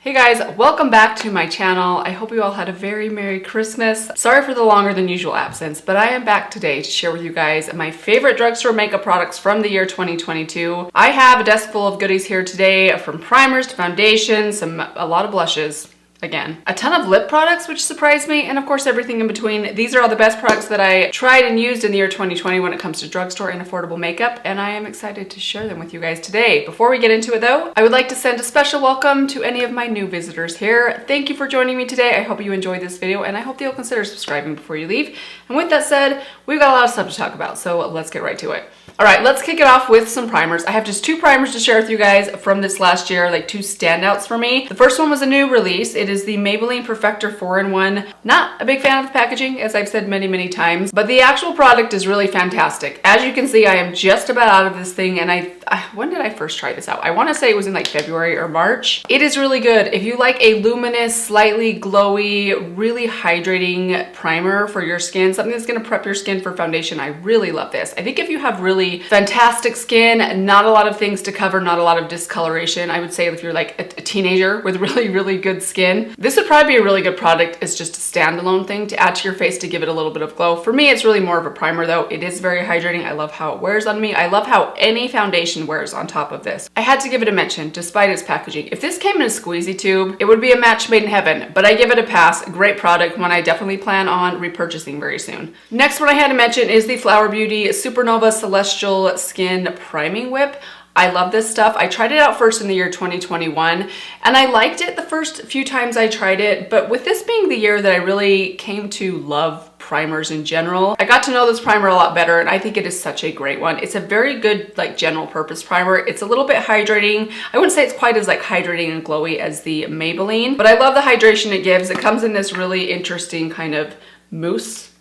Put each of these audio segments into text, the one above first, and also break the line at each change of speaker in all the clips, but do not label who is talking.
Hey guys, welcome back to my channel. I hope you all had a very Merry Christmas. Sorry for the longer than usual absence, but I am back today to share with you guys my favorite drugstore makeup products from the year 2022. I have a desk full of goodies here today, from primers to foundations, a lot of blushes. Again, a ton of lip products, which surprised me, and of course everything in between. These are all the best products that I tried and used in the year 2020 when it comes to drugstore and affordable makeup, and I am excited to share them with you guys today. Before we get into it though, I would like to send a special welcome to any of my new visitors here. Thank you for joining me today. I hope you enjoyed this video, and I hope that you'll consider subscribing before you leave. And with that said, we've got a lot of stuff to talk about, so let's get right to it. All right, let's kick it off with some primers. I have just two primers to share with you guys from this last year, like two standouts for me. The first one was a new release. It is the Maybelline Perfector 4-in-1. Not a big fan of the packaging, as I've said many times, but the actual product is really fantastic. As you can see, I am just about out of this thing, and when did I first try this out? I want to say it was in like February or March. It is really good. If you like a luminous, slightly glowy, really hydrating primer for your skin, something that's going to prep your skin for foundation, I really love this. I think if you have really fantastic skin, not a lot of things to cover, not a lot of discoloration, I would say if you're like a teenager with really good skin, this would probably be a really good product as just a standalone thing to add to your face to give it a little bit of glow. For me, it's really more of a primer though. It is very hydrating. I love how it wears on me. I love how any foundation wears on top of this. I had to give it a mention despite its packaging. If this came in a squeezy tube, it would be a match made in heaven, but I give it a pass. Great product, one I definitely plan on repurchasing very soon. Next one I had to mention is the Flower Beauty Supernova Celestial Skin Priming Whip. I love this stuff. I tried it out first in the year 2021, and I liked it the first few times I tried it, but with this being the year that I really came to love primers in general, I got to know this primer a lot better, and I think it is such a great one. It's a very good like general purpose primer. It's a little bit hydrating. I wouldn't say it's quite as like hydrating and glowy as the Maybelline, but I love the hydration it gives. It comes in this really interesting kind of mousse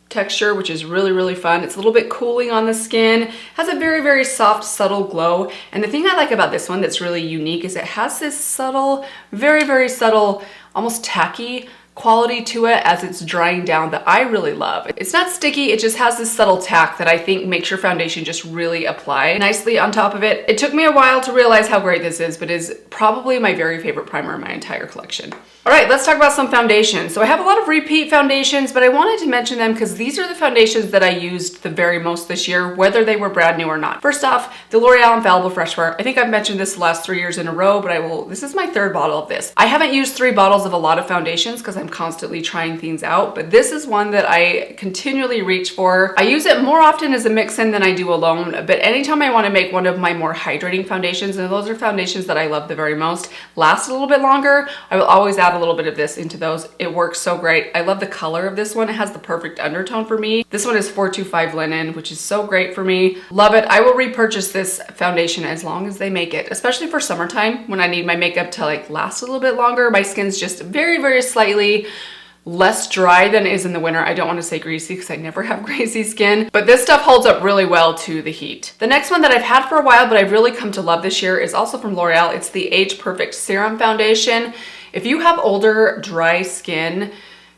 texture, which is really fun. It's a little bit cooling on the skin, has a very soft, subtle glow. And the thing I like about this one that's really unique is it has this subtle, very subtle, almost tacky quality to it as it's drying down that I really love. It's not sticky, it just has this subtle tack that I think makes your foundation just really apply nicely on top of it. It took me a while to realize how great this is, but it is probably my very favorite primer in my entire collection. All right, let's talk about some foundations. So I have a lot of repeat foundations, but I wanted to mention them because these are the foundations that I used the very most this year, whether they were brand new or not. First off, the L'Oreal Infallible Fresh Wear. I think I've mentioned this the last 3 years in a row, but this is my third bottle of this. I haven't used 3 bottles of a lot of foundations because I'm constantly trying things out, but this is one that I continually reach for. I use it more often as a mix-in than I do alone, but anytime I want to make one of my more hydrating foundations, and those are foundations that I love the very most, last a little bit longer, I will always add a little bit of this into those. It works so great. I love the color of this one. It has the perfect undertone for me. This one is 425 linen, which is so great for me. Love it. I will repurchase this foundation as long as they make it, especially for summertime when I need my makeup to like last a little bit longer. My skin's just very slightly less dry than it is in the winter. I don't want to say greasy because I never have greasy skin, but this stuff holds up really well to the heat. The next one that I've had for a while, but I've really come to love this year is also from L'Oreal. It's the Age Perfect Serum Foundation. If you have older, dry skin,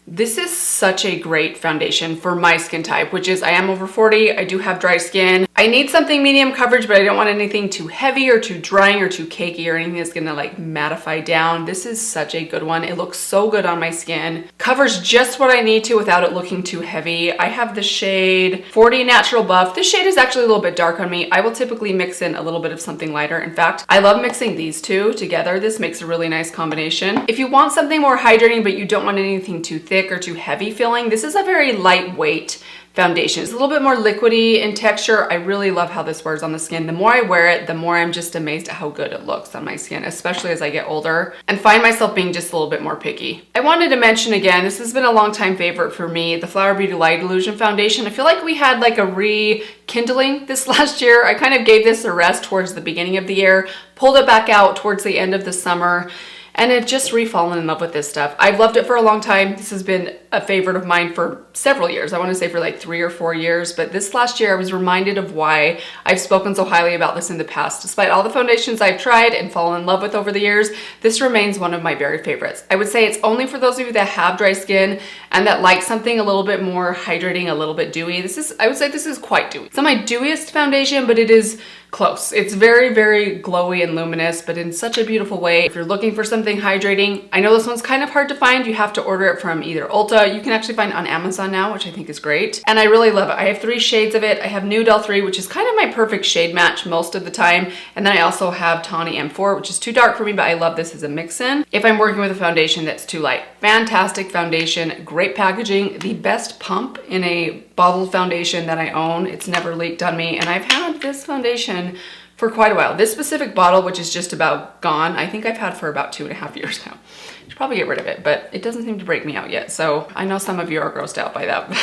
this is such a great foundation for my skin type, which is I am over 40, I do have dry skin. I need something medium coverage, but I don't want anything too heavy or too drying or too cakey or anything that's gonna like mattify down. This is such a good one. It looks so good on my skin. Covers just what I need to without it looking too heavy. I have the shade 40 Natural Buff. This shade is actually a little bit dark on me. I will typically mix in a little bit of something lighter. In fact, I love mixing these two together. This makes a really nice combination. If you want something more hydrating, but you don't want anything too thick or too heavy feeling, this is a very lightweight foundation. It's a little bit more liquidy in texture. I really love how this wears on the skin. The more I wear it, the more I'm just amazed at how good it looks on my skin, especially as I get older and find myself being just a little bit more picky. I wanted to mention again, this has been a long time favorite for me, the Flower Beauty Light Illusion Foundation. I feel like we had like a rekindling this last year. I kind of gave this a rest towards the beginning of the year, pulled it back out towards the end of the summer, and I've just re-fallen in love with this stuff. I've loved it for a long time. This has been a favorite of mine for several years. I want to say for like 3 or 4 years, but this last year I was reminded of why I've spoken so highly about this in the past. Despite all the foundations I've tried and fallen in love with over the years, this remains one of my very favorites. I would say it's only for those of you that have dry skin and that like something a little bit more hydrating, a little bit dewy. I would say this is quite dewy. It's not my dewiest foundation, but it is Close. It's very, very glowy and luminous, but in such a beautiful way. If you're looking for something hydrating, I know this one's kind of hard to find. You have to order it from either Ulta. You can actually find it on Amazon now, which I think is great. And I really love it. I have 3 shades of it. I have Nude L3, which is kind of my perfect shade match most of the time. And then I also have Tawny M4, which is too dark for me, but I love this as a mix-in if I'm working with a foundation that's too light. Fantastic foundation, great packaging, the best pump in a bottled foundation that I own. It's never leaked on me, and I've had this foundation for quite a while. This specific bottle, which is just about gone, I think I've had for about 2.5 years now. Should probably get rid of it, but it doesn't seem to break me out yet, so I know some of you are grossed out by that.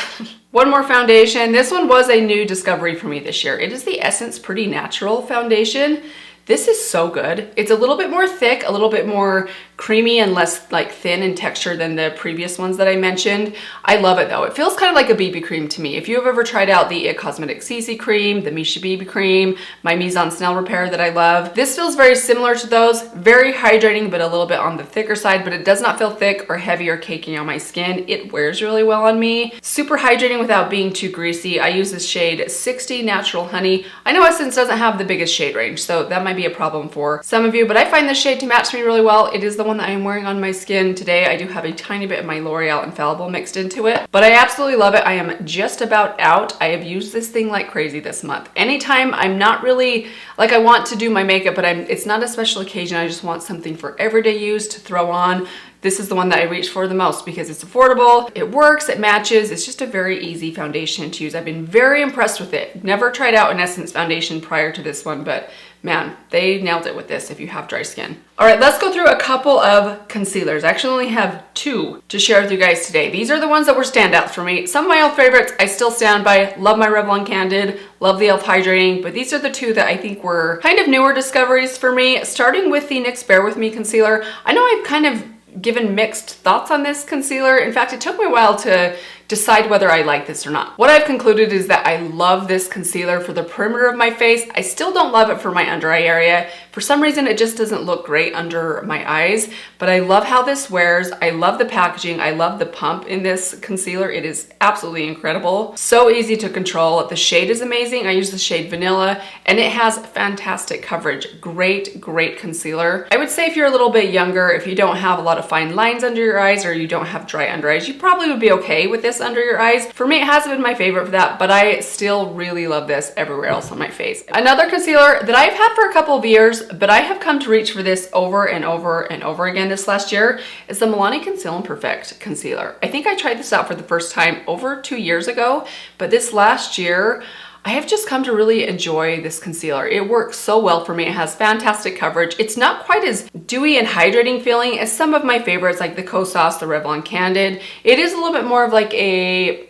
One more foundation. This one was a new discovery for me this year. It is the Essence Pretty Natural foundation. This is so good. It's a little bit more thick, a little bit more creamy and less like thin in texture than the previous ones that I mentioned. I love it though. It feels kind of like a BB cream to me. If you have ever tried out the It Cosmetics CC cream, the Misha BB cream, my Mise en Snell Repair that I love, this feels very similar to those. Very hydrating, but a little bit on the thicker side, but it does not feel thick or heavy or cakey on my skin. It wears really well on me. Super hydrating without being too greasy. I use this shade 60 Natural Honey. I know Essence doesn't have the biggest shade range, so that might be a problem for some of you, but I find this shade to match me really well. It is the one that I am wearing on my skin today. I do have a tiny bit of my L'Oreal Infallible mixed into it, but I absolutely love it. I am just about out. I have used this thing like crazy this month. Anytime I'm not really, like I want to do my makeup, but it's not a special occasion. I just want something for everyday use to throw on. This is the one that I reach for the most because it's affordable, it works, it matches, it's just a very easy foundation to use. I've been very impressed with it. Never tried out an Essence foundation prior to this one, but man, they nailed it with this if you have dry skin. All right, let's go through a couple of concealers. I actually only have 2 to share with you guys today. These are the ones that were standouts for me. Some of my old favorites I still stand by. Love my Revlon Candid, love the e.l.f. Hydrating, but these are the 2 that I think were kind of newer discoveries for me. Starting with the NYX Bare With Me concealer. I know I've kind of given mixed thoughts on this concealer. In fact, it took me a while to decide whether I like this or not. What I've concluded is that I love this concealer for the perimeter of my face. I still don't love it for my under eye area. For some reason, it just doesn't look great under my eyes, but I love how this wears. I love the packaging. I love the pump in this concealer. It is absolutely incredible. So easy to control. The shade is amazing. I use the shade Vanilla, and it has fantastic coverage. Great, great concealer. I would say if you're a little bit younger, if you don't have a lot of fine lines under your eyes or you don't have dry under eyes, you probably would be okay with this under your eyes. For me, it hasn't been my favorite for that, but I still really love this everywhere else on my face. Another concealer that I've had for a couple of years, but I have come to reach for this over and over and over again this last year, is the Milani Conceal and Perfect concealer. I think I tried this out for the first time over 2 years ago, but this last year, I have just come to really enjoy this concealer. It works so well for me. It has fantastic coverage. It's not quite as dewy and hydrating feeling as some of my favorites like the Kosas, the Revlon Candid. It is a little bit more of like a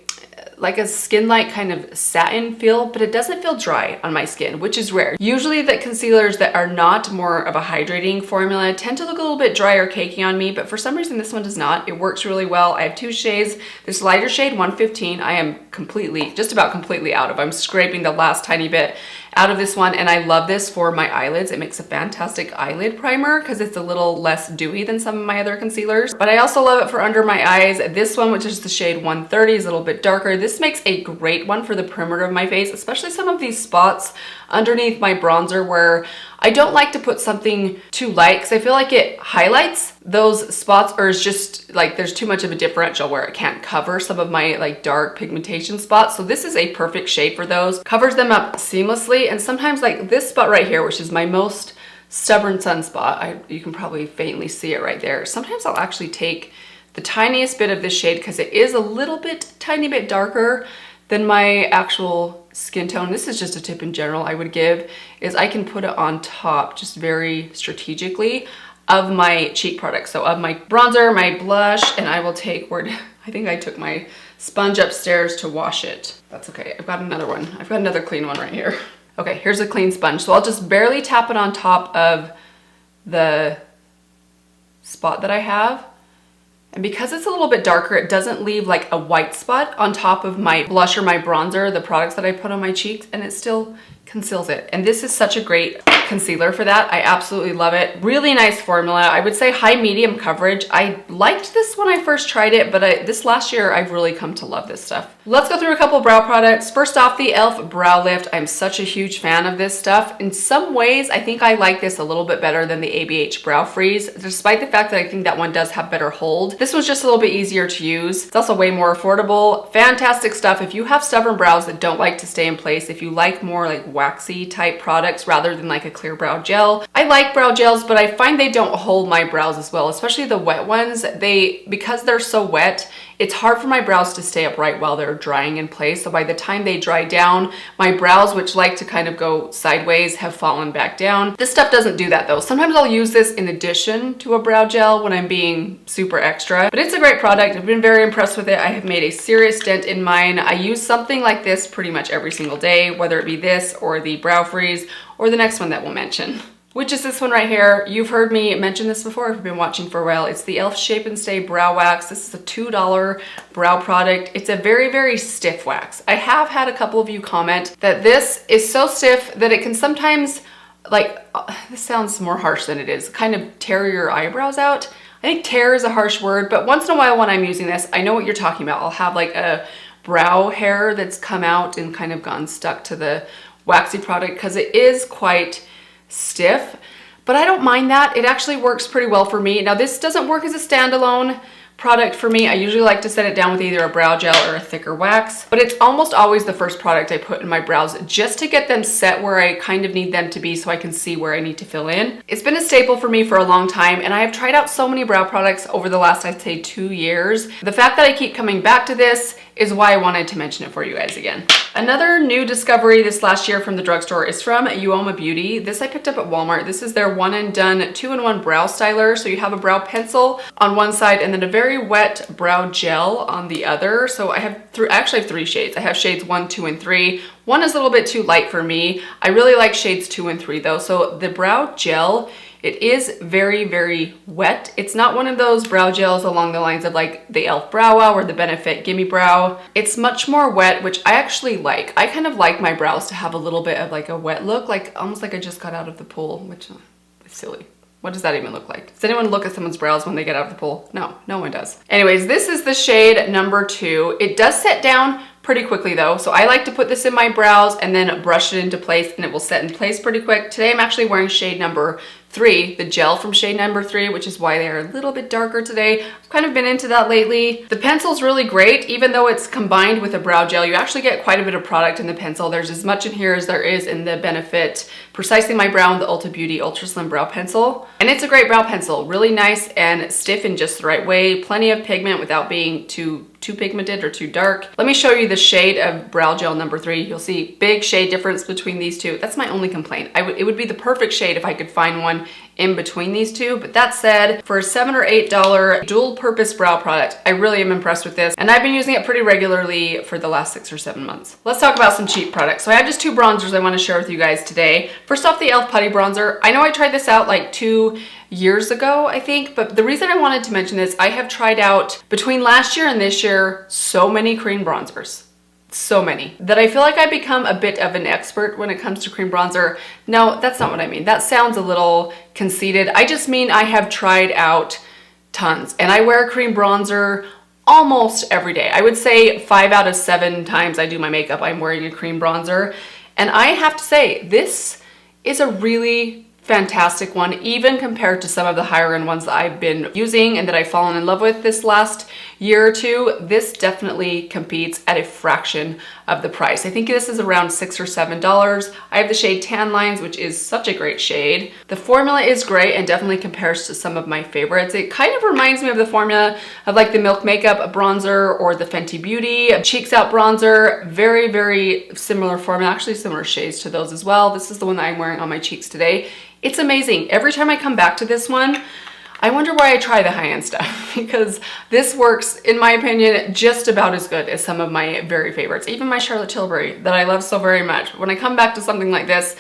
skin-like kind of satin feel, but it doesn't feel dry on my skin, which is rare. Usually the concealers that are not more of a hydrating formula tend to look a little bit dry or cakey on me, but for some reason this one does not. It works really well. I have 2 shades. This lighter shade, 115, I am just about completely out of. I'm scraping the last tiny bit out of this one, and I love this for my eyelids. It makes a fantastic eyelid primer because it's a little less dewy than some of my other concealers. But I also love it for under my eyes. This one, which is the shade 130, is a little bit darker. This makes a great one for the perimeter of my face, especially some of these spots underneath my bronzer where I don't like to put something too light because I feel like it highlights those spots, or is just like there's too much of a differential where it can't cover some of my like dark pigmentation spots. So this is a perfect shade for those. Covers them up seamlessly, and sometimes like this spot right here, which is my most stubborn sunspot, you can probably faintly see it right there. Sometimes I'll actually take the tiniest bit of this shade because it is a little bit, tiny bit darker than my actual skin tone. This is just a tip in general I would give, is I can put it on top just very strategically of my cheek products. So of my bronzer, my blush, and I will take, I think I took my sponge upstairs to wash it. That's okay, I've got another one. I've got another clean one right here. Okay, here's a clean sponge. So I'll just barely tap it on top of the spot that I have. And because it's a little bit darker, it doesn't leave like a white spot on top of my blush or my bronzer, the products that I put on my cheeks, and it still conceals it. And this is such a great concealer for that. I absolutely love it. Really nice formula. I would say high medium coverage. I liked this when I first tried it, but this last year I've really come to love this stuff. Let's go through a couple brow products. First off, the e.l.f. Brow Lift. I'm such a huge fan of this stuff. In some ways, I think I like this a little bit better than the ABH Brow Freeze, despite the fact that I think that one does have better hold. This one's just a little bit easier to use. It's also way more affordable. Fantastic stuff. If you have stubborn brows that don't like to stay in place, if you like more like waxy type products rather than like a clear brow gel. I like brow gels, but I find they don't hold my brows as well, especially the wet ones. Because they're so wet, it's hard for my brows to stay upright while they're drying in place. So by the time they dry down, my brows, which like to kind of go sideways, have fallen back down. This stuff doesn't do that though. Sometimes I'll use this in addition to a brow gel when I'm being super extra, but it's a great product. I've been very impressed with it. I have made a serious dent in mine. I use something like this pretty much every single day, whether it be this or the Brow Freeze or the next one that we'll mention, which is this one right here. You've heard me mention this before if you've been watching for a while. It's the e.l.f. Shape and Stay Brow Wax. This is a $2 brow product. It's a very, very stiff wax. I have had a couple of you comment that this is so stiff that it can sometimes, like, this sounds more harsh than it is, kind of tear your eyebrows out. I think tear is a harsh word, but once in a while when I'm using this, I know what you're talking about. I'll have like a brow hair that's come out and kind of gotten stuck to the waxy product because it is quite stiff, but I don't mind that. It actually works pretty well for me. Now this doesn't work as a standalone product for me. I usually like to set it down with either a brow gel or a thicker wax, but it's almost always the first product I put in my brows just to get them set where I kind of need them to be so I can see where I need to fill in. It's been a staple for me for a long time, and I have tried out so many brow products over the last, I'd say, 2 years. The fact that I keep coming back to this is why I wanted to mention it for you guys again. Another new discovery this last year from the drugstore is from Uoma Beauty. This I picked up at Walmart. This is their one and done 2-in-1 brow styler. So you have a brow pencil on one side and then a very wet brow gel on the other. So I actually have 3 shades. I have shades 1, 2, and 3. One is a little bit too light for me. I really like shades 2 and 3 though. So the brow gel, it is very, very wet. It's not one of those brow gels along the lines of like the e.l.f. Brow Wow or the Benefit Gimme Brow. It's much more wet, which I actually like. I kind of like my brows to have a little bit of like a wet look, like almost like I just got out of the pool, which is silly. What does that even look like? Does anyone look at someone's brows when they get out of the pool? No, no one does. Anyways, this is the shade number 2. It does set down pretty quickly though. So I like to put this in my brows and then brush it into place and it will set in place pretty quick. Today I'm actually wearing shade number 3, the gel from shade number 3, which is why they are a little bit darker today. I've kind of been into that lately. The pencil's really great. Even though it's combined with a brow gel, you actually get quite a bit of product in the pencil. There's as much in here as there is in the Benefit Precisely My Brow and the Ulta Beauty Ultra Slim Brow Pencil. And it's a great brow pencil. Really nice and stiff in just the right way. Plenty of pigment without being too pigmented or too dark. Let me show you the shade of brow gel number 3. You'll see big shade difference between these two. That's my only complaint. It would be the perfect shade if I could find one in between these two. But that said, for a $7 or $8 dual purpose brow product, I really am impressed with this. And I've been using it pretty regularly for the last 6 or 7 months. Let's talk about some cheap products. So I have just 2 bronzers I want to share with you guys today. First off, the e.l.f. Putty Bronzer. I know I tried this out like 2 years ago, I think, but the reason I wanted to mention this, I have tried out between last year and this year so many cream bronzers. So many that I feel like I've become a bit of an expert when it comes to cream bronzer. No, that's not what I mean. That sounds a little conceited. I just mean I have tried out tons and I wear cream bronzer almost every day. I would say 5 out of 7 times I do my makeup, I'm wearing a cream bronzer. And I have to say, this is a really fantastic one, even compared to some of the higher end ones that I've been using and that I've fallen in love with this last year or 2. This definitely competes at a fraction of the price. I think this is around $6 or $7. I have the shade Tan Lines, which is such a great shade. The formula is great and definitely compares to some of my favorites. It kind of reminds me of the formula of like the Milk Makeup bronzer or the Fenty Beauty Cheeks Out bronzer. Very, very similar formula, actually similar shades to those as well. This is the one that I'm wearing on my cheeks today. It's amazing. Every time I come back to this one, I wonder why I try the high-end stuff, because this works, in my opinion, just about as good as some of my very favorites, even my Charlotte Tilbury that I love so very much. When I come back to something like this,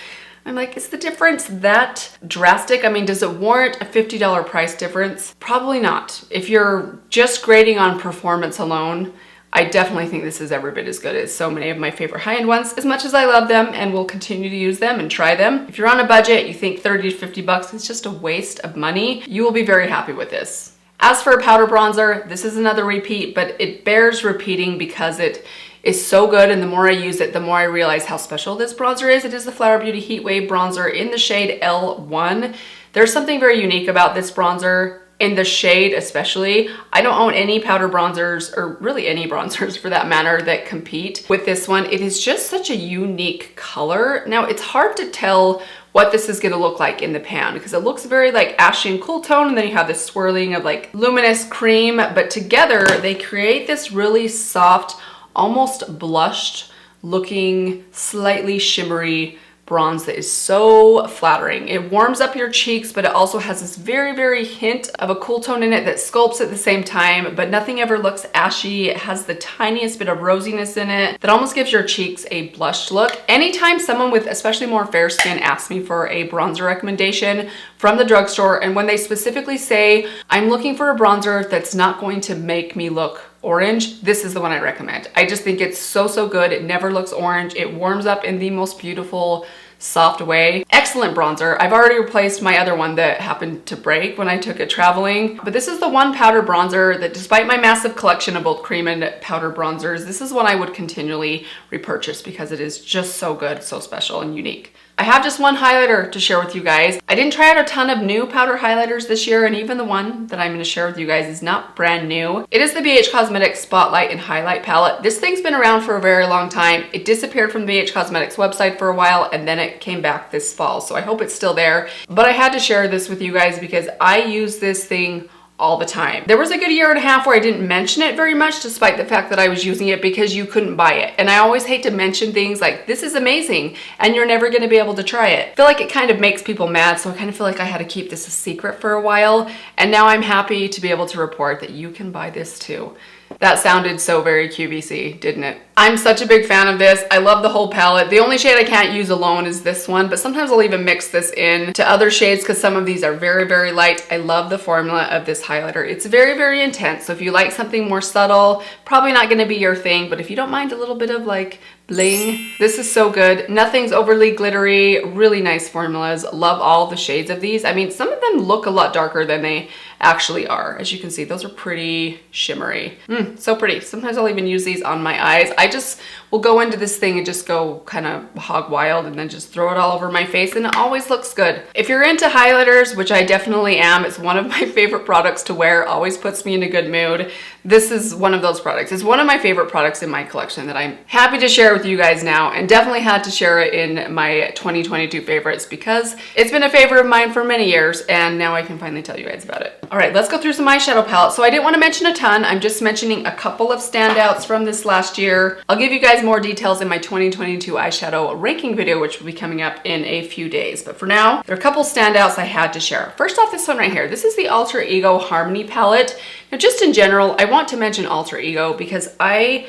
I'm like, is the difference that drastic? I mean, does it warrant a $50 price difference? Probably not. If you're just grading on performance alone, I definitely think this is every bit as good as so many of my favorite high-end ones, as much as I love them and will continue to use them and try them. If you're on a budget, you think 30 to 50 bucks is just a waste of money, you will be very happy with this. As for a powder bronzer, this is another repeat, but it bears repeating because it is so good, and the more I use it, the more I realize how special this bronzer is. It is the Flower Beauty Heat Wave bronzer in the shade L1. There's something very unique about this bronzer, in the shade especially. I don't own any powder bronzers, or really any bronzers for that matter, that compete with this one. It is just such a unique color. Now, it's hard to tell what this is gonna look like in the pan because it looks very like ashy and cool tone, and then you have this swirling of like luminous cream, but together they create this really soft, almost blushed looking, slightly shimmery bronze that is so flattering. It warms up your cheeks, but it also has this very, very hint of a cool tone in it that sculpts at the same time, but nothing ever looks ashy. It has the tiniest bit of rosiness in it that almost gives your cheeks a blushed look. Anytime someone with especially more fair skin asks me for a bronzer recommendation from the drugstore, and when they specifically say, I'm looking for a bronzer that's not going to make me look orange, this is the one I recommend. I just think it's so, so good. It never looks orange. It warms up in the most beautiful, soft way. Excellent bronzer. I've already replaced my other one that happened to break when I took it traveling, but this is the one powder bronzer that, despite my massive collection of both cream and powder bronzers, this is one I would continually repurchase because it is just so good, so special and unique. I have just one highlighter to share with you guys. I didn't try out a ton of new powder highlighters this year, and even the one that I'm going to share with you guys is not brand new. It is the BH Cosmetics Spotlight and Highlight Palette. This thing's been around for a very long time. It disappeared from the BH Cosmetics website for a while, and then it came back this fall, so I hope it's still there. But I had to share this with you guys because I use this thing all the time. There was a good year and a half where I didn't mention it very much, despite the fact that I was using it, because you couldn't buy it. And I always hate to mention things like, this is amazing, and you're never gonna be able to try it. I feel like it kind of makes people mad, so I kind of feel like I had to keep this a secret for a while. And now I'm happy to be able to report that you can buy this too. That sounded so very QVC, didn't it? I'm such a big fan of this. I love the whole palette. The only shade I can't use alone is this one, but sometimes I'll even mix this in to other shades because some of these are very, very light. I love the formula of this highlighter. It's very, very intense. So if you like something more subtle, probably not gonna be your thing, but if you don't mind a little bit of like bling, this is so good. Nothing's overly glittery, really nice formulas. Love all the shades of these. I mean, some of them look a lot darker than they actually are. As you can see, those are pretty shimmery. So pretty. Sometimes I'll even use these on my eyes. I just will go into this thing and just go kind of hog wild and then just throw it all over my face, and it always looks good. If you're into highlighters, which I definitely am, it's one of my favorite products to wear, always puts me in a good mood. This is one of those products. It's one of my favorite products in my collection that I'm happy to share with you guys now, and definitely had to share it in my 2022 favorites because it's been a favorite of mine for many years, and now I can finally tell you guys about it. All right, let's go through some eyeshadow palettes. So I didn't want to mention a ton. I'm just mentioning a couple of standouts from this last year. I'll give you guys more details in my 2022 eyeshadow ranking video, which will be coming up in a few days. But for now, there are a couple standouts I had to share. First off, this one right here. This is the Alter Ego Harmony palette. Now, just in general, I want to mention Alter Ego because I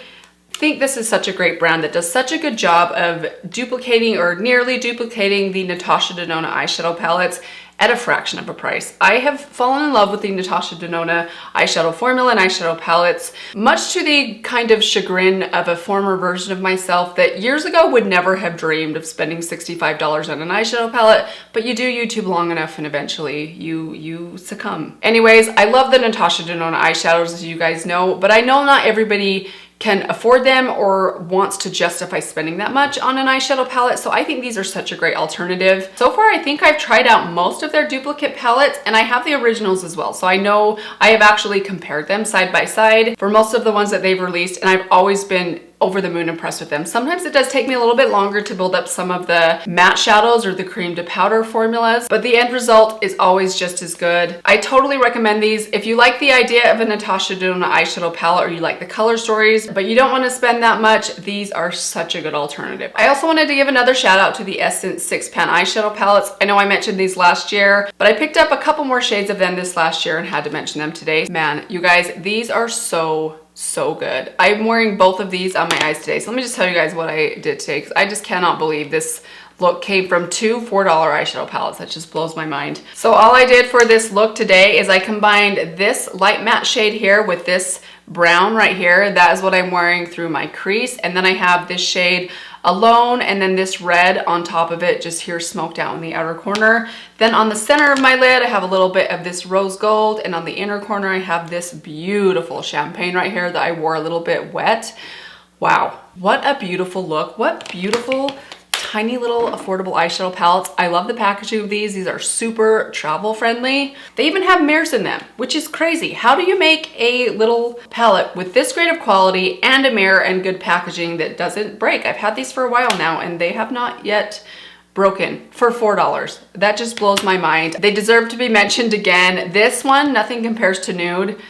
think this is such a great brand that does such a good job of duplicating or nearly duplicating the Natasha Denona eyeshadow palettes at a fraction of a price. I have fallen in love with the Natasha Denona eyeshadow formula and eyeshadow palettes, much to the kind of chagrin of a former version of myself that years ago would never have dreamed of spending $65 on an eyeshadow palette, but you do YouTube long enough and eventually you succumb. Anyways, I love the Natasha Denona eyeshadows, as you guys know, but I know not everybody can afford them or wants to justify spending that much on an eyeshadow palette, so I think these are such a great alternative. So far, I think I've tried out most of their duplicate palettes, and I have the originals as well, so I know I have actually compared them side by side for most of the ones that they've released, and I've always been over the moon impressed with them. Sometimes it does take me a little bit longer to build up some of the matte shadows or the cream to powder formulas, but the end result is always just as good. I totally recommend these. If you like the idea of a Natasha Denona eyeshadow palette or you like the color stories, but you don't want to spend that much, these are such a good alternative. I also wanted to give another shout out to the Essence 6-pan eyeshadow palettes. I know I mentioned these last year, but I picked up a couple more shades of them this last year and had to mention them today. Man, you guys, these are so good. I'm wearing both of these on my eyes today. So let me just tell you guys what I did today because I just cannot believe this look came from two $4 eyeshadow palettes. That just blows my mind. So all I did for this look today is I combined this light matte shade here with this brown right here. That is what I'm wearing through my crease. And then I have this shade alone, and then this red on top of it, just here smoked out in the outer corner. Then on the center of my lid, I have a little bit of this rose gold, and on the inner corner, I have this beautiful champagne right here that I wore a little bit wet. Wow, what a beautiful look. What beautiful tiny little affordable eyeshadow palettes. I love the packaging of these. These are super travel friendly. They even have mirrors in them, which is crazy. How do you make a little palette with this great of quality and a mirror and good packaging that doesn't break? I've had these for a while now and they have not yet broken for $4. That just blows my mind. They deserve to be mentioned again. This one, nothing compares to Nude.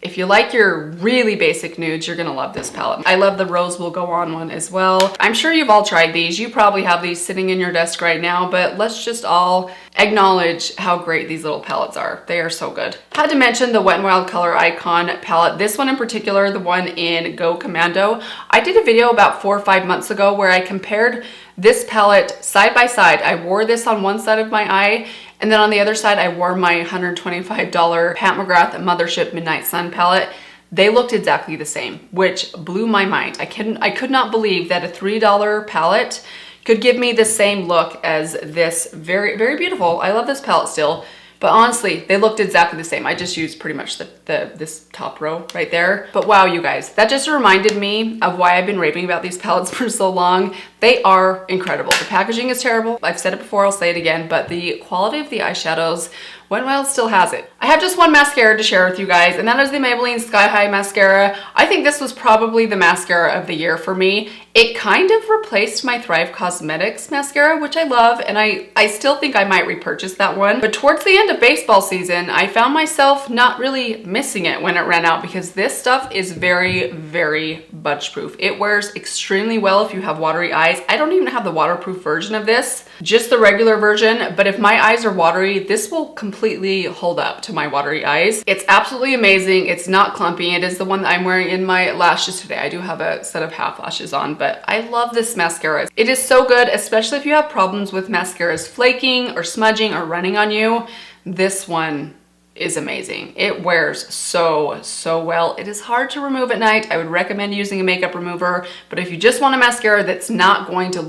If you like your really basic nudes, you're gonna love this palette. I love the Rose Will Go On one as well. I'm sure you've all tried these. You probably have these sitting in your desk right now, but let's just all acknowledge how great these little palettes are. They are so good. Had to mention the Wet n Wild Color Icon palette. This one in particular, the one in Go Commando. I did a video about 4 or 5 months ago where I compared this palette side by side. I wore this on one side of my eye, and then on the other side, I wore my $125 Pat McGrath Mothership Midnight Sun palette. They looked exactly the same, which blew my mind. I could not believe that a $3 palette could give me the same look as this. Very, very beautiful. I love this palette still. But honestly, they looked exactly the same. I just used pretty much this top row right there. But wow, you guys, that just reminded me of why I've been raving about these palettes for so long. They are incredible. The packaging is terrible. I've said it before, I'll say it again, but the quality of the eyeshadows, Wet n Wild still has it. I have just one mascara to share with you guys, and that is the Maybelline Sky High Mascara. I think this was probably the mascara of the year for me. It kind of replaced my Thrive Cosmetics mascara, which I love, and I still think I might repurchase that one. But towards the end of baseball season, I found myself not really missing it when it ran out because this stuff is very, very budge proof. It wears extremely well if you have watery eyes. I don't even have the waterproof version of this, just the regular version, but if my eyes are watery, this will completely hold up to my watery eyes. It's absolutely amazing. It's not clumpy. It is the one that I'm wearing in my lashes today. I do have a set of half lashes on, but I love this mascara. It is so good, especially if you have problems with mascaras flaking or smudging or running on you. This one is amazing. It wears so well. It is hard to remove at night. I would recommend using a makeup remover, but if you just want a mascara that's not going to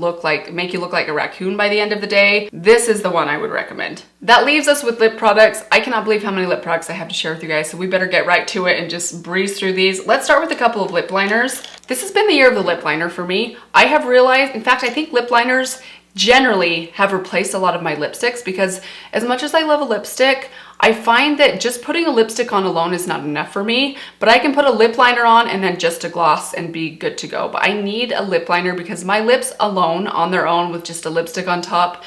make you look like a raccoon by the end of the day, this is the one I would recommend. That leaves us with lip products. I cannot believe how many lip products I have to share with you guys, so we better get right to it and just breeze through these. Let's start with a couple of lip liners. This has been the year of the lip liner for me. I have realized, in fact, I think lip liners generally have replaced a lot of my lipsticks because as much as I love a lipstick, I find that just putting a lipstick on alone is not enough for me, but I can put a lip liner on and then just a gloss and be good to go. But I need a lip liner because my lips alone on their own with just a lipstick on top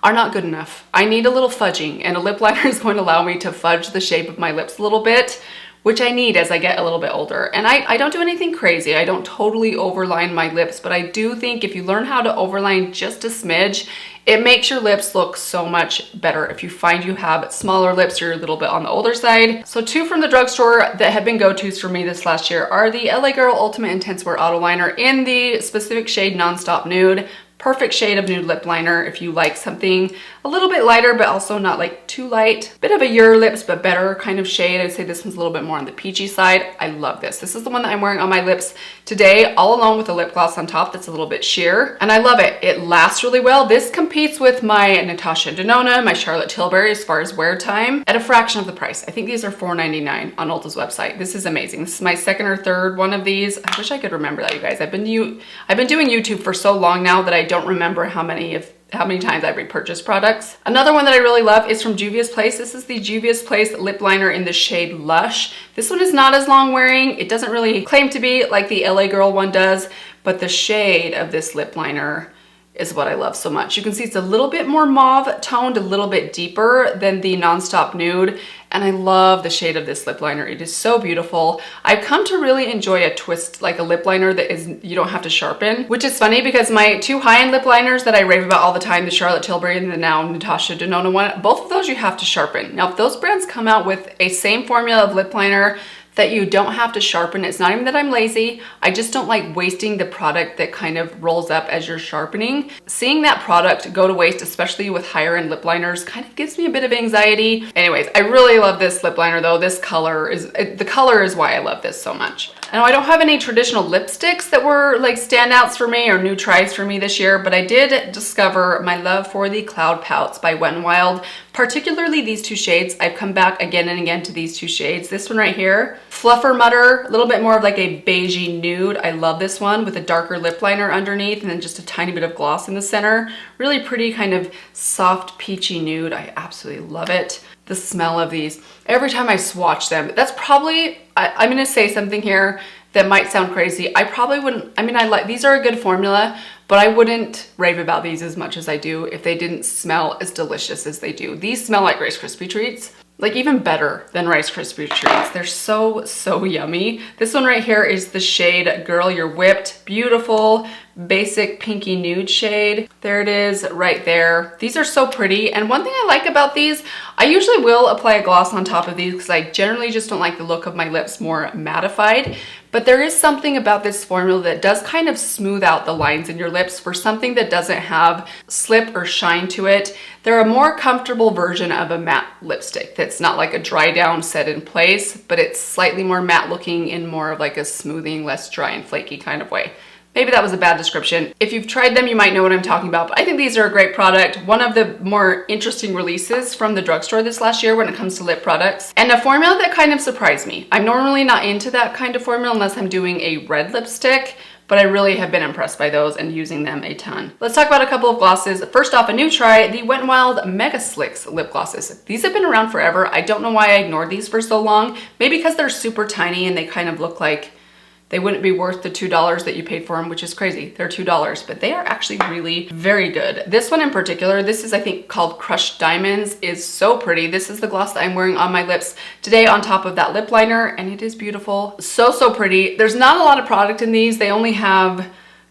are not good enough. I need a little fudging, and a lip liner is going to allow me to fudge the shape of my lips a little bit, which I need as I get a little bit older. And I don't do anything crazy. I don't totally overline my lips, but I do think if you learn how to overline just a smidge, it makes your lips look so much better. If you find you have smaller lips, you're a little bit on the older side. So two from the drugstore that have been go-tos for me this last year are the LA Girl Ultimate Intense Wear Auto Liner in the specific shade Nonstop Nude. Perfect shade of nude lip liner if you like something a little bit lighter but also not like too light. Bit of a your lips but better kind of shade. I'd say this one's a little bit more on the peachy side. I love this. This is the one that I'm wearing on my lips today, all along with a lip gloss on top that's a little bit sheer, and I love it. It lasts really well. This competes with my Natasha Denona, my Charlotte Tilbury as far as wear time at a fraction of the price. I think these are $4.99 on Ulta's website. This is amazing. This is my second or third one of these. I wish I could remember that, you guys. I've been doing YouTube for so long now that I don't remember how many times I've repurchased products. Another one that I really love is from Juvia's Place. This is the Juvia's Place lip liner in the shade Lush. This one is not as long wearing. It doesn't really claim to be like the LA Girl one does, but the shade of this lip liner is what I love so much. You can see it's a little bit more mauve toned, a little bit deeper than the Nonstop Nude, and I love the shade of this lip liner. It is so beautiful. I've come to really enjoy a twist, like a lip liner that you don't have to sharpen, which is funny because my two high-end lip liners that I rave about all the time, the Charlotte Tilbury and the now Natasha Denona one, both of those you have to sharpen. Now, if those brands come out with a same formula of lip liner that you don't have to sharpen. It's not even that I'm lazy. I just don't like wasting the product that kind of rolls up as you're sharpening. Seeing that product go to waste, especially with higher end lip liners, kind of gives me a bit of anxiety. Anyways, I really love this lip liner though. This color is, the color is why I love this so much. I know I don't have any traditional lipsticks that were like standouts for me or new tries for me this year, but I did discover my love for the Cloud Pouts by Wet n Wild, particularly these two shades. I've come back again and again to these two shades. This one right here, Fluffer Mutter, a little bit more of like a beigey nude. I love this one with a darker lip liner underneath and then just a tiny bit of gloss in the center. Really pretty kind of soft peachy nude. I absolutely love it. The smell of these, every time I swatch them, that's probably, I'm gonna say something here that might sound crazy. I probably wouldn't, I mean, these are a good formula, but I wouldn't rave about these as much as I do if they didn't smell as delicious as they do. These smell like Rice Krispie Treats, like even better than Rice Krispie Treats. They're so yummy. This one right here is the shade Girl You're Whipped. Beautiful, basic pinky nude shade. There it is right there. These are so pretty. And one thing I like about these, I usually will apply a gloss on top of these because I generally just don't like the look of my lips more mattified. But there is something about this formula that does kind of smooth out the lines in your lips for something that doesn't have slip or shine to it. They're a more comfortable version of a matte lipstick that's not like a dry down set in place, but it's slightly more matte looking in more of like a smoothing, less dry and flaky kind of way. Maybe that was a bad description. If you've tried them, you might know what I'm talking about, but I think these are a great product. One of the more interesting releases from the drugstore this last year when it comes to lip products, and a formula that kind of surprised me. I'm normally not into that kind of formula unless I'm doing a red lipstick, but I really have been impressed by those and using them a ton. Let's talk about a couple of glosses. First off, a new try, the Wet n Wild Mega Slicks lip glosses. These have been around forever. I don't know why I ignored these for so long. Maybe because they're super tiny and they kind of look like they wouldn't be worth the $2 that you paid for them, which is crazy. They're $2, but they are actually really very good. This one in particular, this is I think called Crushed Diamonds, is so pretty. This is the gloss that I'm wearing on my lips today on top of that lip liner, and it is beautiful. So pretty. There's not a lot of product in these. They only have,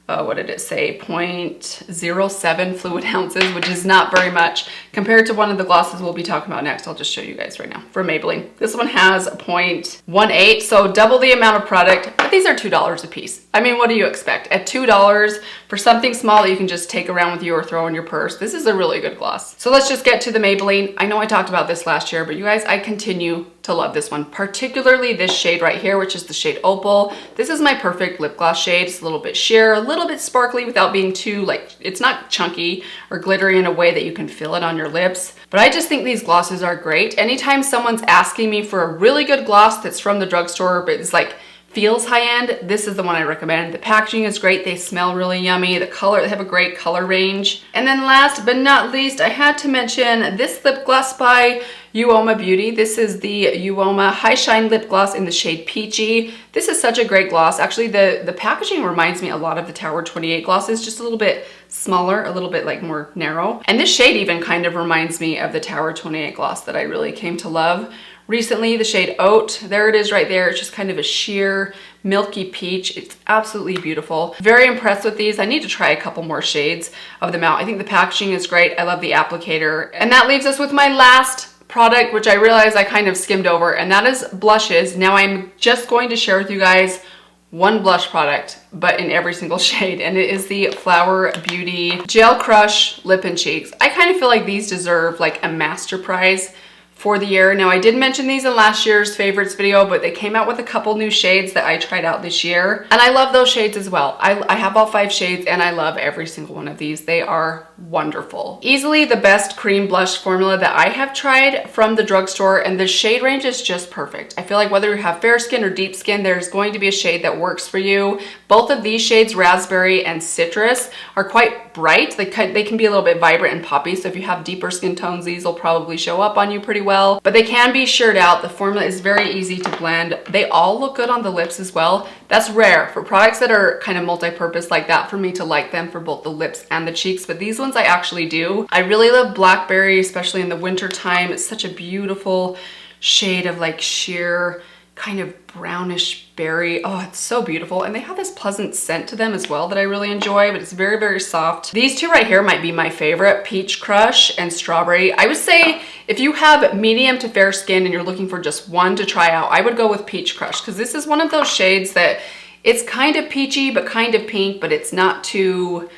what did it say, 0.07 fluid ounces, which is not very much compared to one of the glosses we'll be talking about next. I'll just show you guys right now from Maybelline. This one has 0.18, so double the amount of product, but these are $2 a piece. I mean, what do you expect? At $2 for something small that you can just take around with you or throw in your purse, this is a really good gloss. So let's just get to the Maybelline. I know I talked about this last year, but you guys, I continue to love this one, particularly this shade right here, which is the shade Opal. This is my perfect lip gloss shade. It's a little bit sheer, a little bit sparkly without being too like, it's not chunky or glittery in a way that you can feel it on your lips. But I just think these glosses are great. Anytime someone's asking me for a really good gloss that's from the drugstore, but it's like, feels high-end, this is the one I recommend. The packaging is great, they smell really yummy, the color, they have a great color range. And then last but not least, I had to mention this lip gloss by Uoma Beauty. This is the Uoma High Shine Lip Gloss in the shade Peachy. This is such a great gloss. Actually, the packaging reminds me a lot of the Tower 28 glosses, just a little bit smaller, a little bit like more narrow. And this shade even kind of reminds me of the Tower 28 gloss that I really came to love recently, the shade Oat. There it is right there. It's just kind of a sheer milky peach. It's absolutely beautiful. Very impressed with these. I need to try a couple more shades of them out. I think the packaging is great. I love the applicator. And that leaves us with my last product, which I realized I kind of skimmed over, and that is blushes. Now I'm just going to share with you guys one blush product, but in every single shade, and it is the Flower Beauty Gel Crush Lip and Cheeks. I kind of feel like these deserve like a master prize for the year. Now I did mention these in last year's favorites video, but they came out with a couple new shades that I tried out this year, and I love those shades as well. I have all 5 shades and I love every single one of these. They are wonderful. Easily the best cream blush formula that I have tried from the drugstore, and the shade range is just perfect. I feel like whether you have fair skin or deep skin, there's going to be a shade that works for you. Both of these shades, Raspberry and Citrus, are quite bright. They can be a little bit vibrant and poppy, so if you have deeper skin tones, these will probably show up on you pretty well, but they can be sheared out. The formula is very easy to blend. They all look good on the lips as well. That's rare for products that are kind of multi-purpose like that, for me to like them for both the lips and the cheeks, but these ones I actually do. I really love Blackberry, especially in the winter time. It's such a beautiful shade of like sheer kind of brownish berry. Oh, it's so beautiful. And they have this pleasant scent to them as well that I really enjoy, but it's very, very soft. These two right here might be my favorite, Peach Crush and Strawberry. I would say if you have medium to fair skin and you're looking for just one to try out, I would go with Peach Crush, because this is one of those shades that it's kind of peachy, but kind of pink, but it's not too,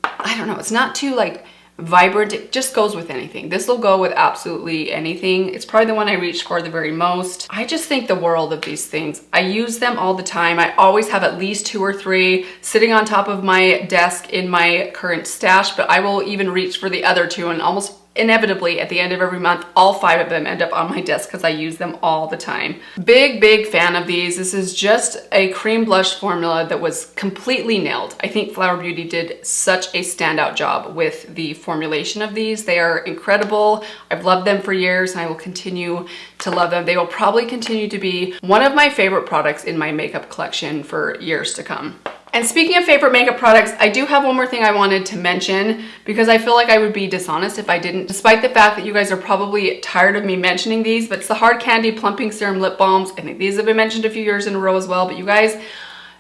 I don't know, it's not too like vibrant. It just goes with anything. This will go with absolutely anything. It's probably the one I reach for the very most. I just think the world of these things. I use them all the time. I always have at least 2 or 3 sitting on top of my desk in my current stash, but I will even reach for the other 2, and almost inevitably at the end of every month, all 5 of them end up on my desk because I use them all the time. Big fan of these. This is just a cream blush formula that was completely nailed. I think Flower Beauty did such a standout job with the formulation of these. They are incredible. I've loved them for years and I will continue to love them. They will probably continue to be one of my favorite products in my makeup collection for years to come. And speaking of favorite makeup products, I do have one more thing I wanted to mention, because I feel like I would be dishonest if I didn't, despite the fact that you guys are probably tired of me mentioning these, but it's the Hard Candy Plumping Serum Lip Balms. I think these have been mentioned a few years in a row as well, but you guys,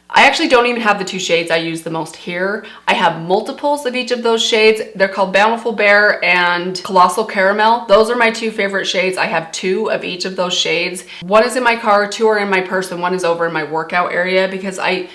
I actually don't even have the 2 shades I use the most here. I have multiples of each of those shades. They're called Bountiful Bear and Colossal Caramel. Those are my 2 favorite shades. I have 2 of each of those shades. One is in my car, 2 are in my purse, and 1 is over in my workout area, because I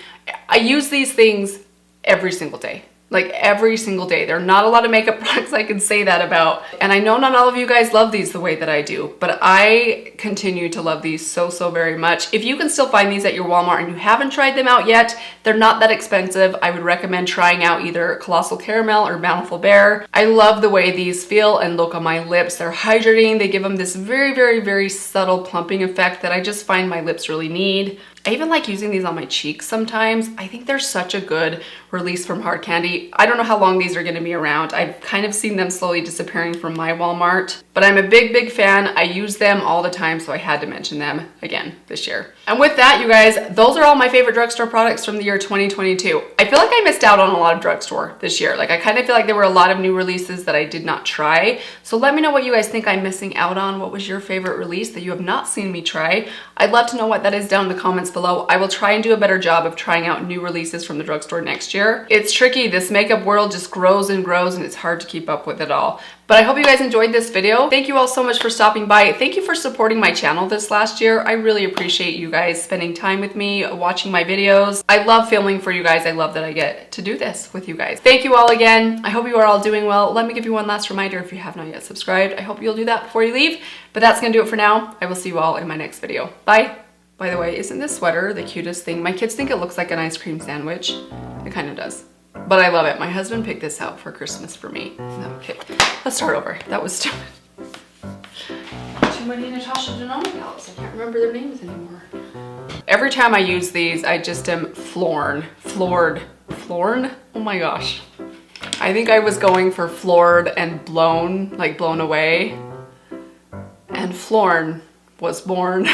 use these things every single day. Like every single day. There are not a lot of makeup products I can say that about. And I know not all of you guys love these the way that I do, but I continue to love these so very much. If you can still find these at your Walmart and you haven't tried them out yet, they're not that expensive. I would recommend trying out either Colossal Caramel or Bountiful Bear. I love the way these feel and look on my lips. They're hydrating. They give them this very subtle plumping effect that I just find my lips really need. I even like using these on my cheeks sometimes. I think they're such a good release from Hard Candy. I don't know how long these are gonna be around. I've kind of seen them slowly disappearing from my Walmart, but I'm a big fan. I use them all the time, so I had to mention them again this year. And with that, you guys, those are all my favorite drugstore products from the year 2022. I feel like I missed out on a lot of drugstore this year. Like I kind of feel like there were a lot of new releases that I did not try. So let me know what you guys think I'm missing out on. What was your favorite release that you have not seen me try? I'd love to know what that is down in the comments below. I will try and do a better job of trying out new releases from the drugstore next year. It's tricky. This makeup world just grows and grows, and it's hard to keep up with it all. But I hope you guys enjoyed this video. Thank you all so much for stopping by. Thank you for supporting my channel this last year. I really appreciate you guys spending time with me, watching my videos. I love filming for you guys. I love that I get to do this with you guys. Thank you all again. I hope you are all doing well. Let me give you one last reminder, if you have not yet subscribed, I hope you'll do that before you leave. But that's gonna do it for now. I will see you all in my next video. Bye. By the way, isn't this sweater the cutest thing? My kids think it looks like an ice cream sandwich. It kind of does. But I love it. My husband picked this out for Christmas for me. Okay, let's start over. That was stupid. Too many Natasha Denona palettes. I can't remember their names anymore. Every time I use these, I just am floored. Oh my gosh. I think I was going for floored and blown, like blown away. And Florn was born.